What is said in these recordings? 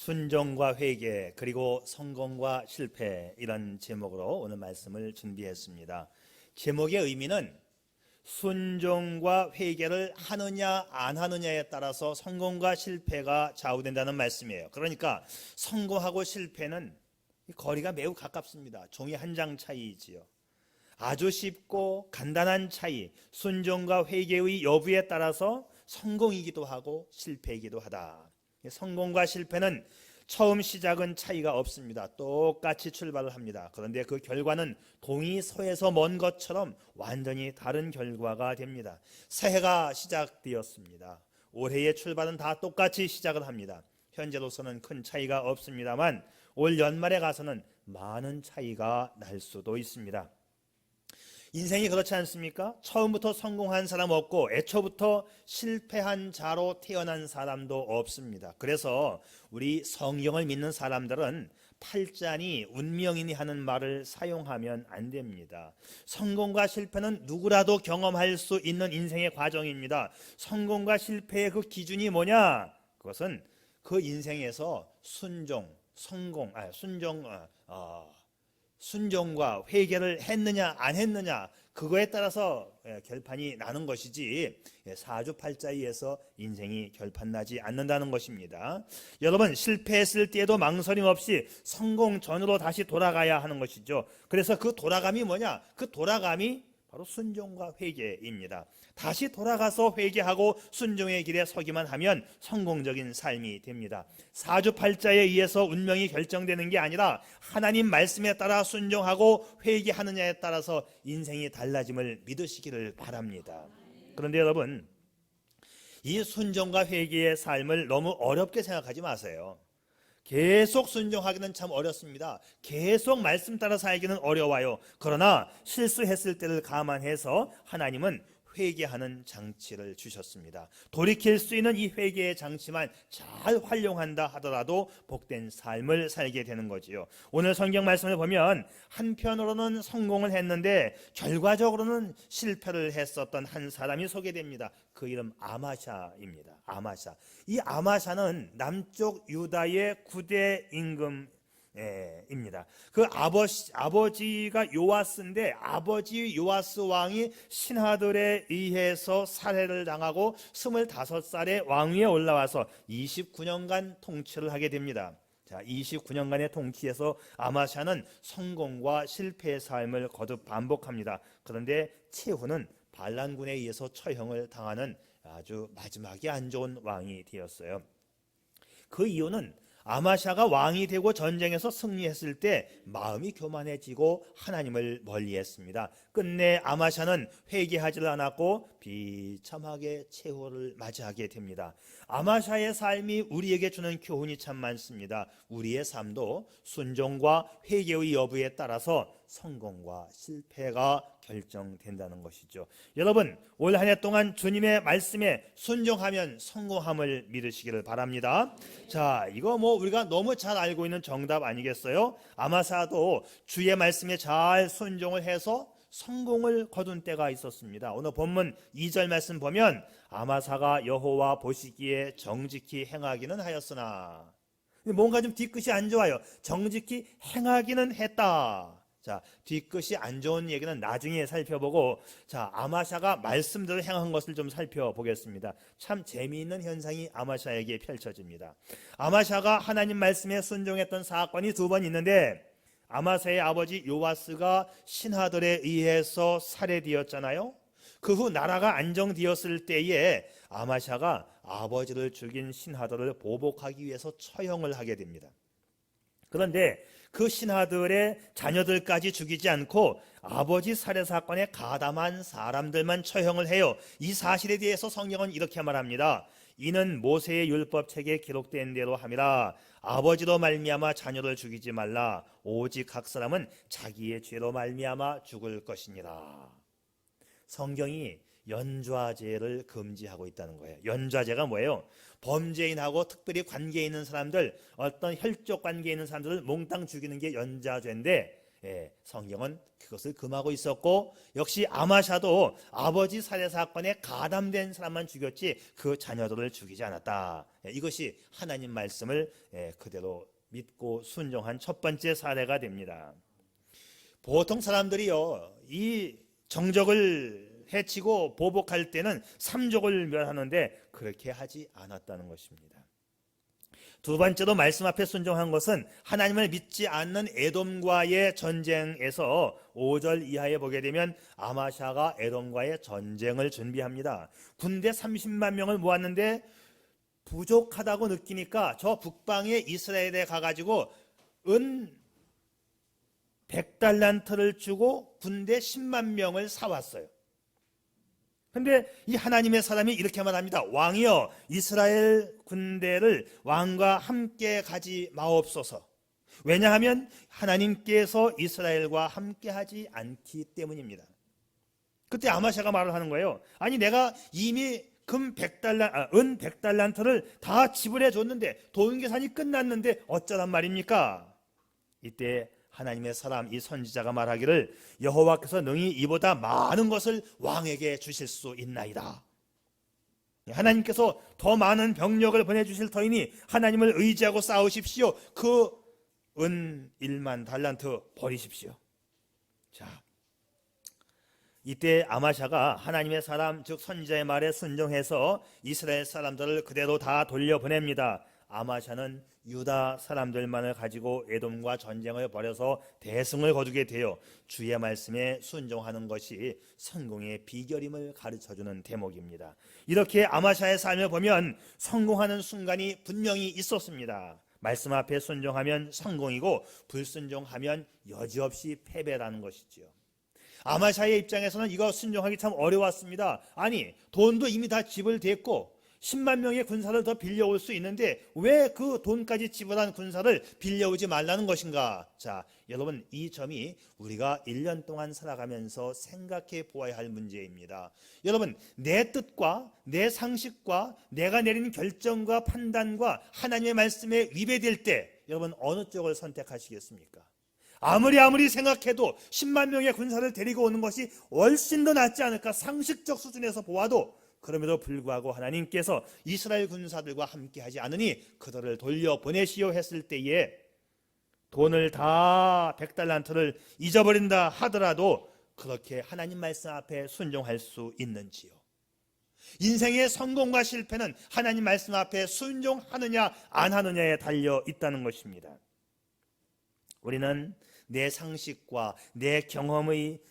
순종과 회개 그리고 성공과 실패, 이런 제목으로 오늘 말씀을 준비했습니다. 제목의 의미는 순종과 회개를 하느냐 안 하느냐에 따라서 성공과 실패가 좌우된다는 말씀이에요. 그러니까 성공하고 실패는 거리가 매우 가깝습니다. 종이 한 장 차이지요. 아주 쉽고 간단한 차이, 순종과 회개의 여부에 따라서 성공이기도 하고 실패이기도 하다. 성공과 실패는 처음 시작은 차이가 없습니다. 똑같이 출발을 합니다. 그런데 그 결과는 동이서에서 먼 것처럼 완전히 다른 결과가 됩니다. 새해가 시작되었습니다. 올해의 출발은 다 똑같이 시작을 합니다. 현재로서는 큰 차이가 없습니다만 올 연말에 가서는 많은 차이가 날 수도 있습니다. 인생이 그렇지 않습니까? 처음부터 성공한 사람 없고 애초부터 실패한 자로 태어난 사람도 없습니다. 그래서 우리 성경을 믿는 사람들은 팔자니 운명이니 하는 말을 사용하면 안 됩니다. 성공과 실패는 누구라도 경험할 수 있는 인생의 과정입니다. 성공과 실패의 그 기준이 뭐냐? 그것은 그 인생에서 순종과 회개를 했느냐 안 했느냐, 그거에 따라서 결판이 나는 것이지 사주팔자에서 인생이 결판나지 않는다는 것입니다. 여러분, 실패했을 때에도 망설임 없이 성공 전으로 다시 돌아가야 하는 것이죠. 그래서 그 돌아감이 뭐냐? 그 돌아감이 바로 순종과 회개입니다. 다시 돌아가서 회개하고 순종의 길에 서기만 하면 성공적인 삶이 됩니다. 사주팔자에 의해서 운명이 결정되는 게 아니라 하나님 말씀에 따라 순종하고 회개하느냐에 따라서 인생이 달라짐을 믿으시기를 바랍니다. 그런데 여러분, 이 순종과 회개의 삶을 너무 어렵게 생각하지 마세요. 계속 순종하기는 참 어렵습니다. 계속 말씀 따라 살기는 어려워요. 그러나 실수했을 때를 감안해서 하나님은 회개하는 장치를 주셨습니다. 돌이킬 수 있는 이 회개의 장치만 잘 활용한다 하더라도 복된 삶을 살게 되는 거지요. 오늘 성경 말씀을 보면 한편으로는 성공을 했는데 결과적으로는 실패를 했었던 한 사람이 소개됩니다. 그 이름 아마샤입니다. 아마샤. 이 아마샤는 남쪽 유다의 9대 임금입니다. 그 아버지가 요아스인데, 아버지 요아스 왕이 신하들에 의해서 살해를 당하고 25살에 왕위에 올라와서 29년간 통치를 하게 됩니다. 자, 29년간의 통치에서 아마샤는 성공과 실패의 삶을 거듭 반복합니다. 그런데 최후는 반란군에 의해서 처형을 당하는 아주 마지막에 안 좋은 왕이 되었어요. 그 이유는 아마샤가 왕이 되고 전쟁에서 승리했을 때 마음이 교만해지고 하나님을 멀리했습니다. 끝내 아마샤는 회개하지 않았고 비참하게 최후를 맞이하게 됩니다. 아마샤의 삶이 우리에게 주는 교훈이 참 많습니다. 우리의 삶도 순종과 회개의 여부에 따라서 성공과 실패가 결정된다는 것이죠. 여러분, 올 한 해 동안 주님의 말씀에 순종하면 성공함을 믿으시기를 바랍니다. 자, 이거 우리가 너무 잘 알고 있는 정답 아니겠어요? 아마사도 주의 말씀에 잘 순종을 해서 성공을 거둔 때가 있었습니다. 오늘 본문 2절 말씀 보면 아마사가 여호와 보시기에 정직히 행하기는 하였으나, 뭔가 좀 뒤끝이 안 좋아요. 정직히 행하기는 했다. 자, 뒤끝이 안 좋은 얘기는 나중에 살펴보고, 자, 아마샤가 말씀대로 행한 것을 좀 살펴보겠습니다. 참 재미있는 현상이 아마샤에게 펼쳐집니다. 아마샤가 하나님 말씀에 순종했던 사건이 두 번 있는데, 아마샤의 아버지 요아스가 신하들에 의해서 살해되었잖아요. 그 후 나라가 안정되었을 때에 아마샤가 아버지를 죽인 신하들을 보복하기 위해서 처형을 하게 됩니다. 그런데 그 신하들의 자녀들까지 죽이지 않고 아버지 살해 사건에 가담한 사람들만 처형을 해요. 이 사실에 대해서 성경은 이렇게 말합니다. 이는 모세의 율법책에 기록된 대로 함이라. 아버지로 말미암아 자녀를 죽이지 말라. 오직 각 사람은 자기의 죄로 말미암아 죽을 것이니라. 성경이 연좌제를 금지하고 있다는 거예요. 연좌제가 뭐예요? 범죄인하고 특별히 관계 있는 사람들, 어떤 혈족 관계에 있는 사람들을 몽땅 죽이는 게 연좌제인데, 성경은 그것을 금하고 있었고, 역시 아마샤도 아버지 살해 사건에 가담된 사람만 죽였지 그 자녀들을 죽이지 않았다. 이것이 하나님 말씀을 그대로 믿고 순종한 첫 번째 사례가 됩니다. 보통 사람들이요, 이 정적을 해치고 보복할 때는 삼족을 멸하는데 그렇게 하지 않았다는 것입니다. 두 번째로 말씀 앞에 순종한 것은 하나님을 믿지 않는 에돔과의 전쟁에서 5절 이하에 보게 되면 아마샤가 에돔과의 전쟁을 준비합니다. 군대 30만 명을 모았는데 부족하다고 느끼니까 저 북방의 이스라엘에 가가지고 은 100달란트를 주고 군대 10만 명을 사왔어요. 근데 이 하나님의 사람이 이렇게 말합니다. 왕이여, 이스라엘 군대를 왕과 함께 가지 마옵소서. 왜냐하면 하나님께서 이스라엘과 함께 하지 않기 때문입니다. 그때 아마샤가 말을 하는 거예요. 아니, 내가 이미 은 100달란트를 다 지불해 줬는데 돈 계산이 끝났는데 어쩌란 말입니까? 이때 하나님의 사람 이 선지자가 말하기를 여호와께서 능히 이보다 많은 것을 왕에게 주실 수 있나이다. 하나님께서 더 많은 병력을 보내주실 터이니 하나님을 의지하고 싸우십시오. 그 은 1만 달란트 버리십시오. 자, 이때 아마샤가 하나님의 사람 즉 선지자의 말에 순종해서 이스라엘 사람들을 그대로 다 돌려보냅니다. 아마샤는 유다 사람들만을 가지고 에돔과 전쟁을 벌여서 대승을 거두게 되어 주의 말씀에 순종하는 것이 성공의 비결임을 가르쳐주는 대목입니다. 이렇게 아마샤의 삶을 보면 성공하는 순간이 분명히 있었습니다. 말씀 앞에 순종하면 성공이고 불순종하면 여지없이 패배라는 것이지요. 아마샤의 입장에서는 이거 순종하기 참 어려웠습니다. 아니, 돈도 이미 다 지불됐고 10만 명의 군사를 더 빌려올 수 있는데 왜 그 돈까지 지불한 군사를 빌려오지 말라는 것인가? 자, 여러분, 이 점이 우리가 1년 동안 살아가면서 생각해 보아야 할 문제입니다. 여러분, 내 뜻과 내 상식과 내가 내린 결정과 판단과 하나님의 말씀에 위배될 때 여러분 어느 쪽을 선택하시겠습니까? 아무리 생각해도 10만 명의 군사를 데리고 오는 것이 훨씬 더 낫지 않을까? 상식적 수준에서 보아도. 그럼에도 불구하고 하나님께서 이스라엘 군사들과 함께 하지 않으니 그들을 돌려보내시오 했을 때에 돈을 다 100달란트를 잊어버린다 하더라도 그렇게 하나님 말씀 앞에 순종할 수 있는지요? 인생의 성공과 실패는 하나님 말씀 앞에 순종하느냐 안 하느냐에 달려 있다는 것입니다. 우리는 내 상식과 내 경험의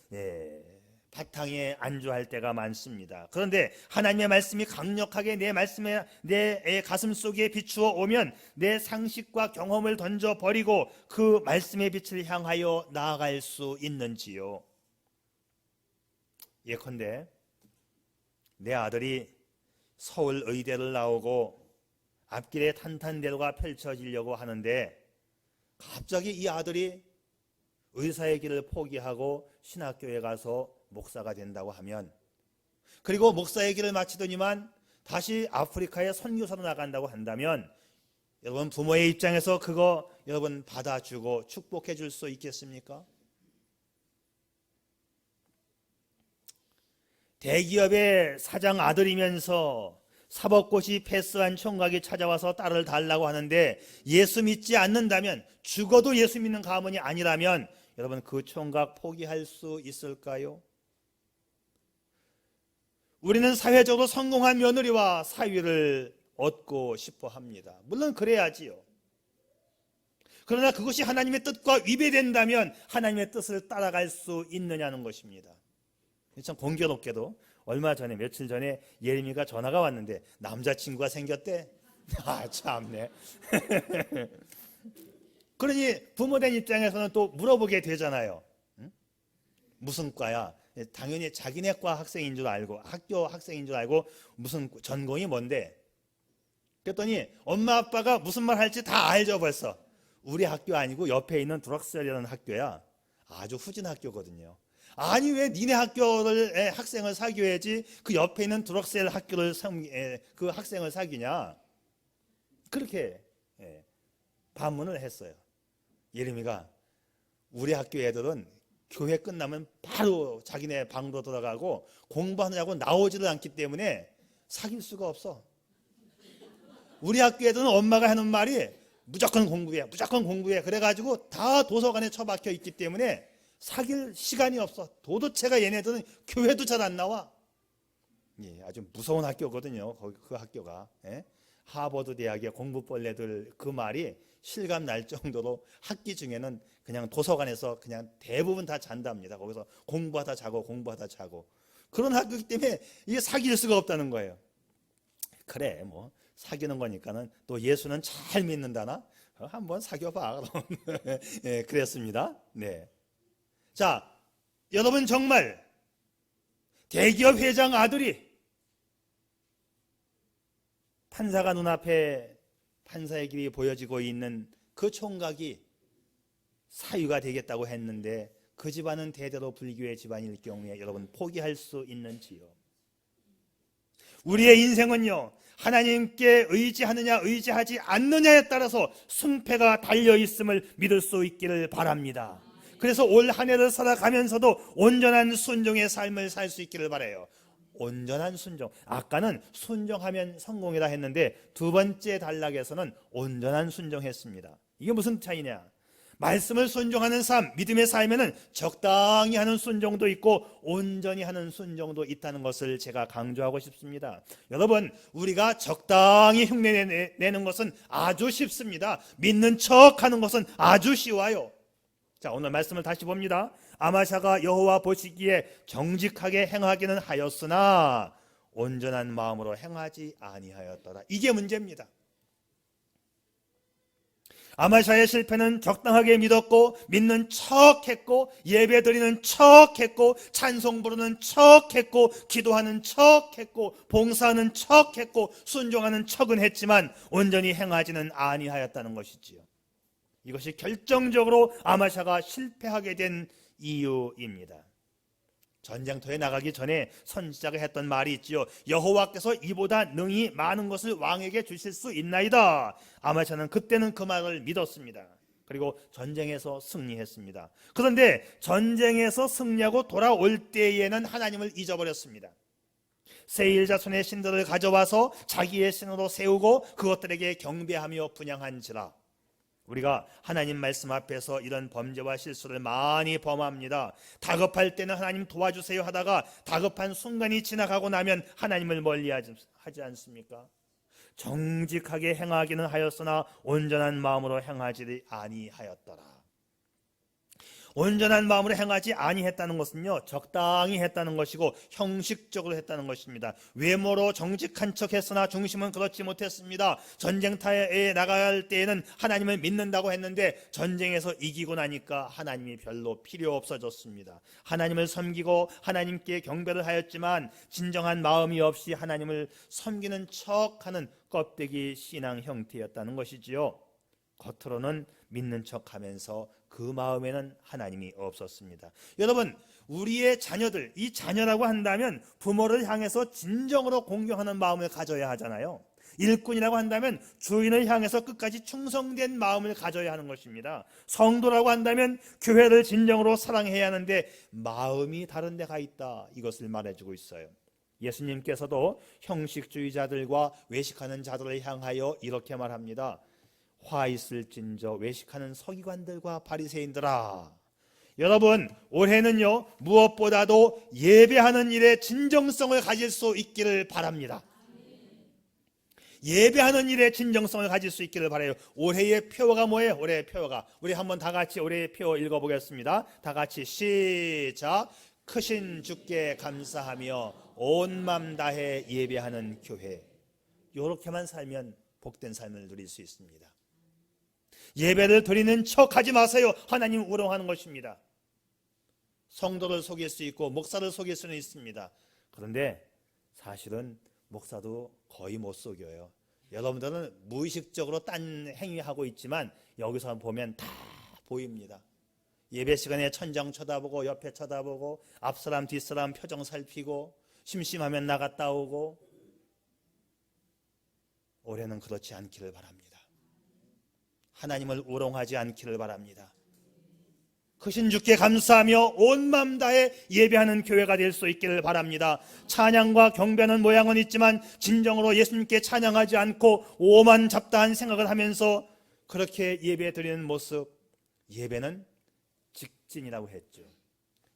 바탕에 안주할 때가 많습니다. 그런데 하나님의 말씀이 강력하게 내 가슴 속에 비추어 오면 내 상식과 경험을 던져버리고 그 말씀의 빛을 향하여 나아갈 수 있는지요? 예컨대 내 아들이 서울 의대를 나오고 앞길에 탄탄대로가 펼쳐지려고 하는데 갑자기 이 아들이 의사의 길을 포기하고 신학교에 가서 목사가 된다고 하면, 그리고 목사의 길을 마치더니만 다시 아프리카에 선교사로 나간다고 한다면 여러분 부모의 입장에서 그거 여러분 받아주고 축복해 줄 수 있겠습니까? 대기업의 사장 아들이면서 사법고시 패스한 총각이 찾아와서 딸을 달라고 하는데 예수 믿지 않는다면, 죽어도 예수 믿는 가문이 아니라면 여러분 그 총각 포기할 수 있을까요? 우리는 사회적으로 성공한 며느리와 사위를 얻고 싶어 합니다. 물론 그래야지요. 그러나 그것이 하나님의 뜻과 위배된다면 하나님의 뜻을 따라갈 수 있느냐는 것입니다. 참 공교롭게도 얼마 전에, 며칠 전에 예레미가 전화가 왔는데 남자친구가 생겼대. 아, 참네. 그러니 부모된 입장에서는 또 물어보게 되잖아요. 응? 무슨 과야? 당연히 자기네 과 학생인 줄 알고, 학교 학생인 줄 알고, 무슨 전공이 뭔데? 그랬더니 엄마 아빠가 무슨 말 할지 다 알죠. 벌써 우리 학교 아니고 옆에 있는 드럭셀이라는 학교야. 아주 후진 학교거든요. 아니 왜 니네 학교를 학생을 사귀어야지 그 옆에 있는 드럭셀 학교를 그 학생을 사귀냐? 그렇게 반문을 했어요. 예레미가 우리 학교 애들은 교회 끝나면 바로 자기네 방으로 들어가고 공부하느라고 나오지를 않기 때문에 사귈 수가 없어. 우리 학교 애들은 엄마가 하는 말이 무조건 공부해, 무조건 공부해. 그래가지고 다 도서관에 처박혀 있기 때문에 사귈 시간이 없어. 도대체가 얘네들은 교회도 잘 안 나와. 예, 아주 무서운 학교거든요. 그 학교가. 예? 하버드 대학의 공부벌레들 그 말이 실감 날 정도로 학기 중에는 그냥 도서관에서 그냥 대부분 다 잔답니다. 거기서 공부하다 자고 공부하다 자고. 그런 학교이기 때문에 이게 사귈 수가 없다는 거예요. 그래 뭐 사귀는 거니까는 또 예수는 잘 믿는다나 한번 사귀어봐. 예, 그랬습니다. 네. 자, 여러분 정말 대기업 회장 아들이 판사가 눈앞에 판사의 길이 보여지고 있는 그 총각이 사유가 되겠다고 했는데 그 집안은 대대로 불교의 집안일 경우에 여러분 포기할 수 있는지요? 우리의 인생은요, 하나님께 의지하느냐 의지하지 않느냐에 따라서 승패가 달려있음을 믿을 수 있기를 바랍니다. 그래서 올 한 해를 살아가면서도 온전한 순종의 삶을 살 수 있기를 바라요. 온전한 순종. 아까는 순종하면 성공이라 했는데 두 번째 단락에서는 온전한 순종했습니다. 이게 무슨 차이냐? 말씀을 순종하는 삶, 믿음의 삶에는 적당히 하는 순종도 있고 온전히 하는 순종도 있다는 것을 제가 강조하고 싶습니다. 여러분, 우리가 적당히 흉내내는 것은 아주 쉽습니다. 믿는 척하는 것은 아주 쉬워요. 자, 오늘 말씀을 다시 봅니다. 아마샤가 여호와 보시기에 정직하게 행하기는 하였으나 온전한 마음으로 행하지 아니하였더라. 이게 문제입니다. 아마샤의 실패는 적당하게 믿었고 믿는 척했고 예배드리는 척했고 찬송 부르는 척했고 기도하는 척했고 봉사하는 척했고 순종하는 척은 했지만 온전히 행하지는 아니하였다는 것이지요. 이것이 결정적으로 아마샤가 실패하게 된 이유입니다. 전쟁터에 나가기 전에 선지자가 했던 말이 있지요. 여호와께서 이보다 능히 많은 것을 왕에게 주실 수 있나이다. 아마샤는 그때는 그 말을 믿었습니다. 그리고 전쟁에서 승리했습니다. 그런데 전쟁에서 승리하고 돌아올 때에는 하나님을 잊어버렸습니다. 세일 자손의 신들을 가져와서 자기의 신으로 세우고 그것들에게 경배하며 분향한지라. 우리가 하나님 말씀 앞에서 이런 범죄와 실수를 많이 범합니다. 다급할 때는 하나님 도와주세요 하다가 다급한 순간이 지나가고 나면 하나님을 멀리하지 않습니까? 정직하게 행하기는 하였으나 온전한 마음으로 행하지 아니하였더라. 온전한 마음으로 행하지 아니했다는 것은요, 적당히 했다는 것이고 형식적으로 했다는 것입니다. 외모로 정직한 척했으나 중심은 그렇지 못했습니다. 전쟁터에 나갈 때에는 하나님을 믿는다고 했는데 전쟁에서 이기고 나니까 하나님이 별로 필요 없어졌습니다. 하나님을 섬기고 하나님께 경배를 하였지만 진정한 마음이 없이 하나님을 섬기는 척하는 껍데기 신앙 형태였다는 것이지요. 겉으로는 믿는 척하면서 그 마음에는 하나님이 없었습니다. 여러분, 우리의 자녀들, 이 자녀라고 한다면 부모를 향해서 진정으로 공경하는 마음을 가져야 하잖아요. 일꾼이라고 한다면 주인을 향해서 끝까지 충성된 마음을 가져야 하는 것입니다. 성도라고 한다면 교회를 진정으로 사랑해야 하는데 마음이 다른 데가 있다, 이것을 말해주고 있어요. 예수님께서도 형식주의자들과 외식하는 자들을 향하여 이렇게 말합니다. 화 있을진저 외식하는 서기관들과 바리새인들아. 여러분, 올해는요 무엇보다도 예배하는 일에 진정성을 가질 수 있기를 바랍니다. 예배하는 일에 진정성을 가질 수 있기를 바라요. 올해의 표어가 뭐예요? 올해의 표어가, 우리 한번 다 같이 올해의 표어 읽어보겠습니다. 다 같이 시작. 크신 주께 감사하며 온 맘 다해 예배하는 교회. 이렇게만 살면 복된 삶을 누릴 수 있습니다. 예배를 드리는 척하지 마세요. 하나님 우롱하는 것입니다. 성도를 속일 수 있고 목사를 속일 수는 있습니다. 그런데 사실은 목사도 거의 못 속여요. 여러분들은 무의식적으로 딴 행위하고 있지만 여기서 보면 다 보입니다. 예배 시간에 천장 쳐다보고 옆에 쳐다보고 앞사람 뒷사람 표정 살피고 심심하면 나갔다 오고. 올해는 그렇지 않기를 바랍니다. 하나님을 우롱하지 않기를 바랍니다. 크신 주께 감사하며 온 마음 다해 예배하는 교회가 될 수 있기를 바랍니다. 찬양과 경배하는 모양은 있지만 진정으로 예수님께 찬양하지 않고 오만 잡다한 생각을 하면서 그렇게 예배 드리는 모습, 예배는 직진이라고 했죠.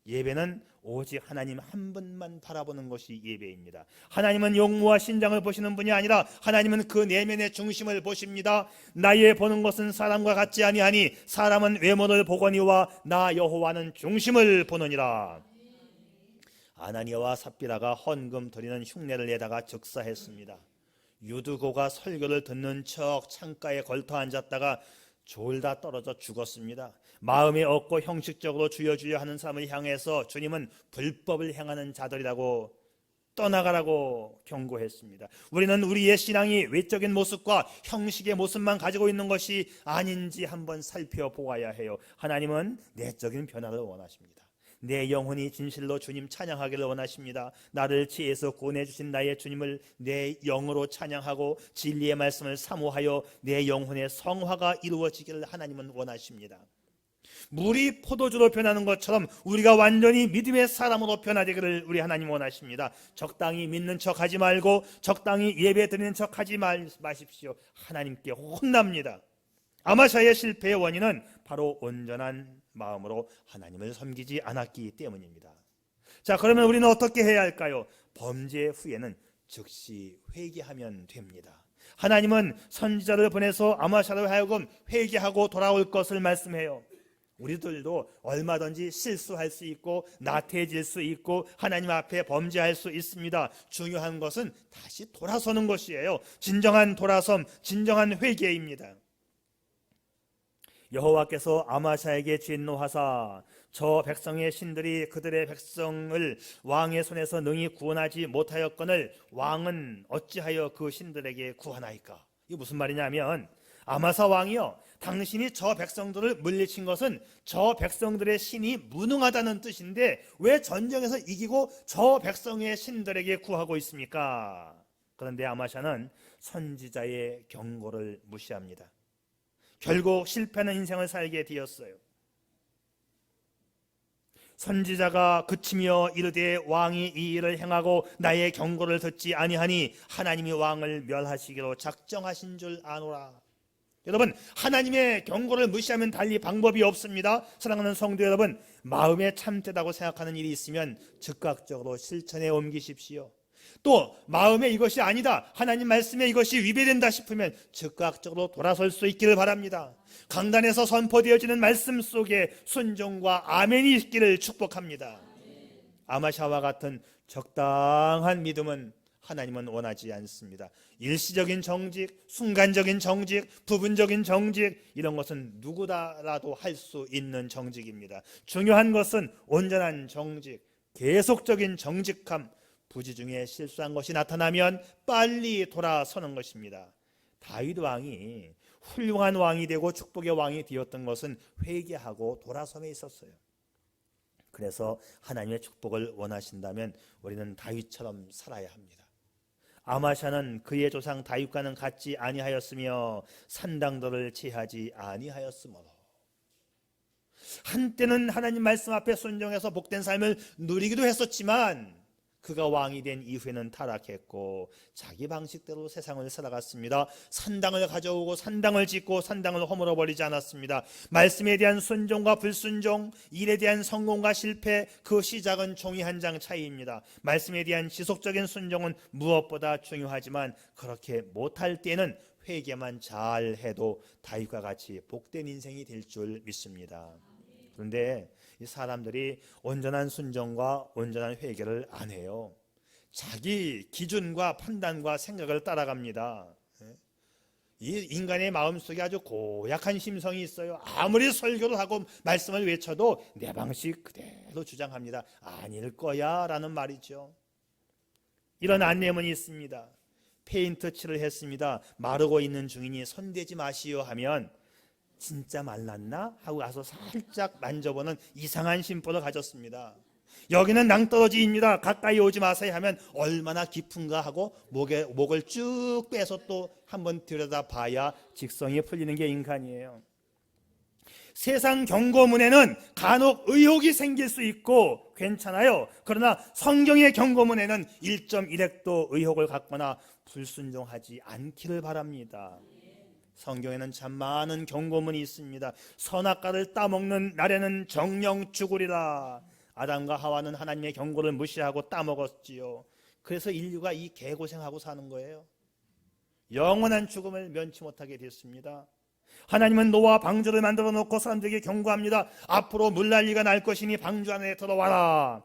예배는 오직 하나님 한 분만 바라보는 것이 예배입니다. 하나님은 용모와 신장을 보시는 분이 아니라 하나님은 그 내면의 중심을 보십니다. 나의 보는 것은 사람과 같지 아니하니 사람은 외모를 보거니와 나 여호와는 중심을 보느니라. 아나니아와 삽비라가 헌금 드리는 흉내를 내다가 즉사했습니다. 유두고가 설교를 듣는 척 창가에 걸터 앉았다가 졸다 떨어져 죽었습니다. 마음에 없고 형식적으로 주여 주여 하는 사람을 향해서 주님은 불법을 행하는 자들이라고 떠나가라고 경고했습니다. 우리는 우리의 신앙이 외적인 모습과 형식의 모습만 가지고 있는 것이 아닌지 한번 살펴보아야 해요. 하나님은 내적인 변화를 원하십니다. 내 영혼이 진실로 주님 찬양하기를 원하십니다. 나를 지혜에서 구원해주신 나의 주님을 내 영으로 찬양하고 진리의 말씀을 사모하여 내 영혼의 성화가 이루어지기를 하나님은 원하십니다. 물이 포도주로 변하는 것처럼 우리가 완전히 믿음의 사람으로 변화되기를 우리 하나님 원하십니다. 적당히 믿는 척하지 말고 적당히 예배 드리는 척하지 마십시오. 하나님께 혼납니다. 아마샤의 실패의 원인은 바로 온전한 마음으로 하나님을 섬기지 않았기 때문입니다. 자, 그러면 우리는 어떻게 해야 할까요? 범죄 후에는 즉시 회개하면 됩니다. 하나님은 선지자를 보내서 아마샤로 하여금 회개하고 돌아올 것을 말씀해요. 우리들도 얼마든지 실수할 수 있고 나태해질 수 있고 하나님 앞에 범죄할 수 있습니다. 중요한 것은 다시 돌아서는 것이에요. 진정한 돌아섬, 진정한 회개입니다. 여호와께서 아마샤에게 진노하사 저 백성의 신들이 그들의 백성을 왕의 손에서 능히 구원하지 못하였거늘 왕은 어찌하여 그 신들에게 구하나이까? 이게 무슨 말이냐면 아마사 왕이요, 당신이 저 백성들을 물리친 것은 저 백성들의 신이 무능하다는 뜻인데 왜 전쟁에서 이기고 저 백성의 신들에게 구하고 있습니까? 그런데 아마샤는 선지자의 경고를 무시합니다. 결국 실패하는 인생을 살게 되었어요. 선지자가 그치며 이르되 왕이 이 일을 행하고 나의 경고를 듣지 아니하니 하나님이 왕을 멸하시기로 작정하신 줄 아노라. 여러분, 하나님의 경고를 무시하면 달리 방법이 없습니다. 사랑하는 성도 여러분, 마음에 참되다고 생각하는 일이 있으면 즉각적으로 실천에 옮기십시오. 또 마음에 이것이 아니다, 하나님 말씀에 이것이 위배된다 싶으면 즉각적으로 돌아설 수 있기를 바랍니다. 강단에서 선포되어지는 말씀 속에 순종과 아멘이 있기를 축복합니다. 아마샤와 같은 적당한 믿음은 하나님은 원하지 않습니다. 일시적인 정직, 순간적인 정직, 부분적인 정직, 이런 것은 누구라도 할 수 있는 정직입니다. 중요한 것은 온전한 정직, 계속적인 정직함, 부지 중에 실수한 것이 나타나면 빨리 돌아서는 것입니다. 다윗 왕이 훌륭한 왕이 되고 축복의 왕이 되었던 것은 회개하고 돌아섬에 있었어요. 그래서 하나님의 축복을 원하신다면 우리는 다윗처럼 살아야 합니다. 아마샤는 그의 조상 다윗과는 같지 아니하였으며 산당들을 취하지 아니하였으므로 한때는 하나님 말씀 앞에 순종해서 복된 삶을 누리기도 했었지만 그가 왕이 된 이후에는 타락했고 자기 방식대로 세상을 살아갔습니다. 산당을 가져오고 산당을 짓고 산당을 허물어 버리지 않았습니다. 말씀에 대한 순종과 불순종, 일에 대한 성공과 실패, 그 시작은 종이 한 장 차이입니다. 말씀에 대한 지속적인 순종은 무엇보다 중요하지만 그렇게 못할 때는 회개만 잘 해도 다윗과 같이 복된 인생이 될 줄 믿습니다. 그런데 이 사람들이 온전한 순종과 온전한 회개를 안 해요. 자기 기준과 판단과 생각을 따라갑니다. 이 인간의 마음속에 아주 고약한 심성이 있어요. 아무리 설교를 하고 말씀을 외쳐도 내 방식 그대로 주장합니다. 아닐 거야 라는 말이죠. 이런 안내문이 있습니다. 페인트 칠을 했습니다. 마르고 있는 중이니 손대지 마시오 하면 진짜 말랐나? 하고 가서 살짝 만져보는 이상한 심보를 가졌습니다. 여기는 낭떠러지입니다. 가까이 오지 마세요 하면 얼마나 깊은가 하고 목을 쭉 빼서 또 한번 들여다봐야 직성이 풀리는 게 인간이에요. 세상 경고문에는 간혹 의혹이 생길 수 있고 괜찮아요. 그러나 성경의 경고문에는 1.1핵도 의혹을 갖거나 불순종하지 않기를 바랍니다. 성경에는 참 많은 경고문이 있습니다. 선악과를 따먹는 날에는 정령 죽으리라. 아담과 하와는 하나님의 경고를 무시하고 따먹었지요. 그래서 인류가 이 개고생하고 사는 거예요. 영원한 죽음을 면치 못하게 됐습니다. 하나님은 노아 방주를 만들어 놓고 사람들에게 경고합니다. 앞으로 물난리가 날 것이니 방주 안에 들어와라.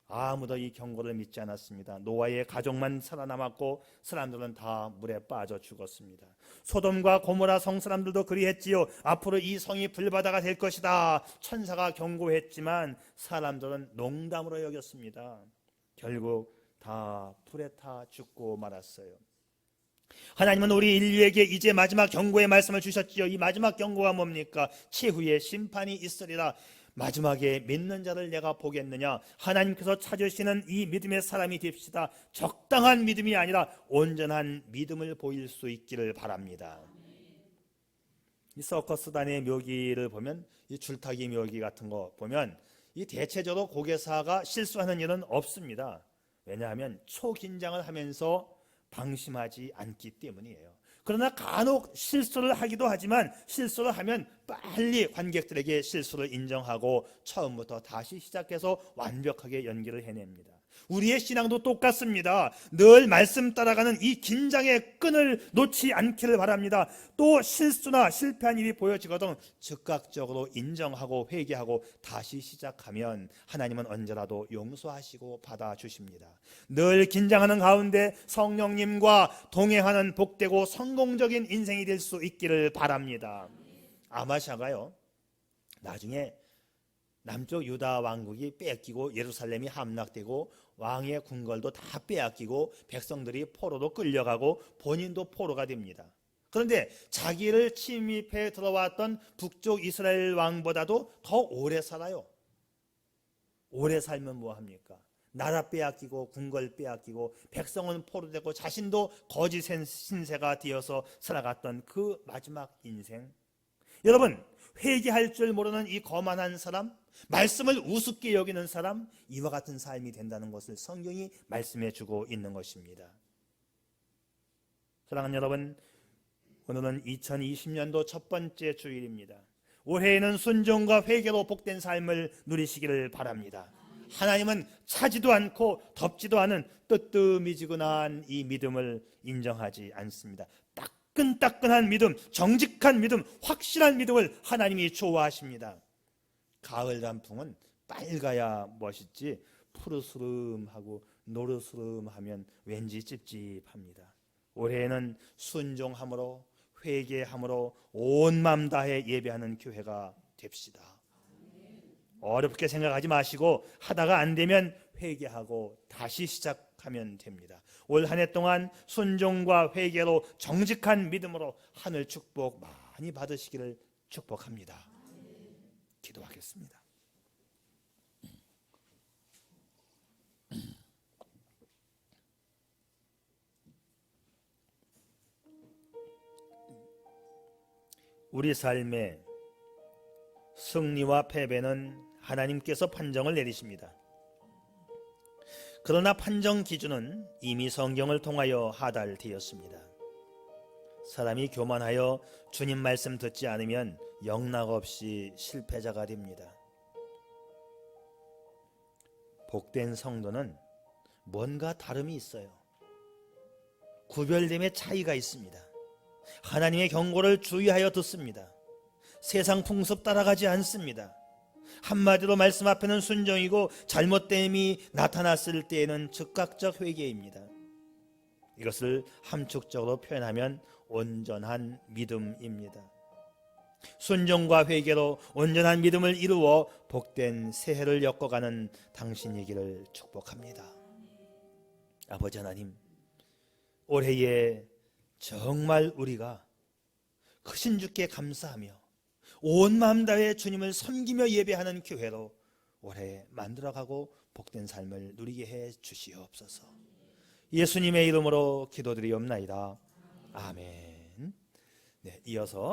아무도 이 경고를 믿지 않았습니다. 노아의 가족만 살아남았고 사람들은 다 물에 빠져 죽었습니다. 소돔과 고모라 성 사람들도 그리했지요. 앞으로 이 성이 불바다가 될 것이다. 천사가 경고했지만 사람들은 농담으로 여겼습니다. 결국 다 불에 타 죽고 말았어요. 하나님은 우리 인류에게 이제 마지막 경고의 말씀을 주셨지요. 이 마지막 경고가 뭡니까? 최후의 심판이 있으리라. 마지막에 믿는 자를 내가 보겠느냐. 하나님께서 찾으시는 이 믿음의 사람이 됩시다. 적당한 믿음이 아니라 온전한 믿음을 보일 수 있기를 바랍니다. 이 서커스단의 묘기를 보면, 이 줄타기 묘기 같은 거 보면 이 대체적으로 고개사가 실수하는 일은 없습니다. 왜냐하면 초긴장을 하면서 방심하지 않기 때문이에요. 그러나 간혹 실수를 하기도 하지만 실수를 하면 빨리 관객들에게 실수를 인정하고 처음부터 다시 시작해서 완벽하게 연기를 해냅니다. 우리의 신앙도 똑같습니다. 늘 말씀 따라가는 이 긴장의 끈을 놓지 않기를 바랍니다. 또 실수나 실패한 일이 보여지거든 즉각적으로 인정하고 회개하고 다시 시작하면 하나님은 언제라도 용서하시고 받아주십니다. 늘 긴장하는 가운데 성령님과 동행하는 복되고 성공적인 인생이 될 수 있기를 바랍니다. 아마샤가요, 나중에 남쪽 유다 왕국이 뺏기고 예루살렘이 함락되고 왕의 궁궐도 다 빼앗기고 백성들이 포로로 끌려가고 본인도 포로가 됩니다. 그런데 자기를 침입해 들어왔던 북쪽 이스라엘 왕보다도 더 오래 살아요. 오래 살면 뭐합니까? 나라 빼앗기고 궁궐 빼앗기고 백성은 포로되고 자신도 거짓 신세가 되어서 살아갔던 그 마지막 인생. 여러분, 회개할 줄 모르는 이 거만한 사람, 말씀을 우습게 여기는 사람, 이와 같은 삶이 된다는 것을 성경이 말씀해 주고 있는 것입니다. 사랑하는 여러분, 오늘은 2020년도 첫 번째 주일입니다. 올해에는 순종과 회개로 복된 삶을 누리시기를 바랍니다. 하나님은 차지도 않고 덥지도 않은 뜨뜻미지근한 이 믿음을 인정하지 않습니다. 따끈따끈한 믿음, 정직한 믿음, 확실한 믿음을 하나님이 좋아하십니다. 가을 단풍은 빨가야 멋있지 푸르스름하고 노르스름하면 왠지 찝찝합니다. 올해에는 순종함으로 회개함으로 온 마음 다해 예배하는 교회가 됩시다. 어렵게 생각하지 마시고 하다가 안 되면 회개하고 다시 시작하면 됩니다. 올 한 해 동안 순종과 회개로 정직한 믿음으로 하늘 축복 많이 받으시기를 축복합니다. 기도하겠습니다. 우리 삶의 승리와 패배는 하나님께서 판정을 내리십니다. 그러나 판정 기준은 이미 성경을 통하여 하달되었습니다. 사람이 교만하여 주님 말씀 듣지 않으면 영락없이 실패자가 됩니다. 복된 성도는 뭔가 다름이 있어요. 구별됨의 차이가 있습니다. 하나님의 경고를 주의하여 듣습니다. 세상 풍습 따라가지 않습니다. 한마디로 말씀 앞에는 순종이고 잘못됨이 나타났을 때에는 즉각적 회개입니다. 이것을 함축적으로 표현하면 온전한 믿음입니다. 순종과 회개로 온전한 믿음을 이루어 복된 새해를 엮어가는 당신이기를 축복합니다. 아버지 하나님, 올해에 정말 우리가 크신 주께 감사하며 온 마음 다해 주님을 섬기며 예배하는 교회로 올해 만들어가고 복된 삶을 누리게 해 주시옵소서. 예수님의 이름으로 기도드리옵나이다. 아멘. 네, 이어서